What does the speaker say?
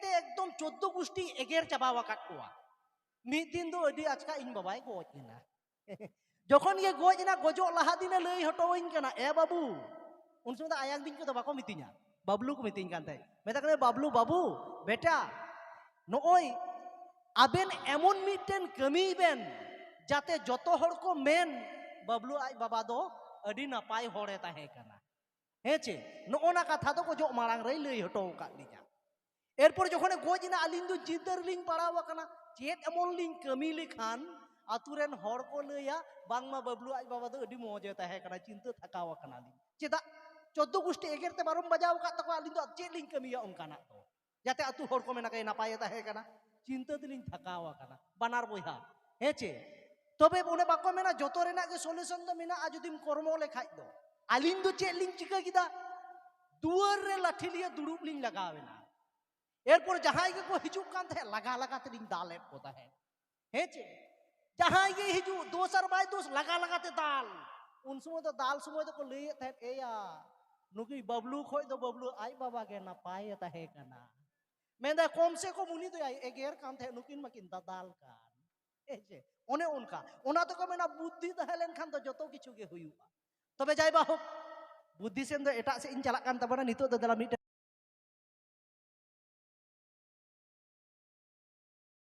ते एकदम 14 गुष्टी एगेर चाबा वाकात कोआ मिद दिन दो अडी आचका इन बाबाई गोज ना जखन ये गोज ना गोजो लहा दिन लई हटोइन कना ए बाबू उन समय आयांग दिन को तो बाको मितिnya बाबलू को मितिñ kan tay मेता कने बाबलू बाबू बेटा नोय आबेन एमन मिटन कमी बेन जाते जतो हर को मेन बाबलू आज बाबा दो अडी नापाय होरे ताहे कना हेचे नोना कथा तो गोजो मारांग रे लई हटो का लिया एरपर जखने गोजना आलिन दो चिंतर लिंग पड़ावा कना चेत एमन लिंग कमी लेखान आतुरेन हर को लैया बांगमा बाबलू आज बाबा दो अडी मौजे ताहे कना चिंता थकावा कना लिंग चेदा 14 गुष्टी एगेरते बारम बजाव का तको आलिन दो चेत लिंग कमिया उनकाना तो जाते अतु हर को मेना के नापाय ताहे कना चिंता दिलिंग थकावा कना बानार बोया हेचे तबे बोने बाको मेना जतो रेना के सॉल्यूशन दो मेना आ जदिम कर्म लेखाय दो आलिन दो चेत लिंग चिका किदा दुआर रे लाठी लिया दुड़ुब लिंग लगावेना एरपर जहां के को हिजुक कान थे लगा लगा ते लिंग दालेट को ताहे हेचे जहां के हिजु दोसर बाय दोस लगा लगा ते दाल उन समय तो दाल समय तो को ले थे एया नुकी बबलू खोय दो बबलू आई बाबा के ना पाए ताहे कना मेंदा कम से कम उनी तो एगेर कान थे नुकिन मकिन दाल कान हेचे ओने उनका ओना तो को मेना बुद्धि तहलेन खान तो जतो किछु गे हुयुआ तबे जाय बाहो बुद्धि सेन दो एटा से इन चला कान तबना नितो दो दला मिट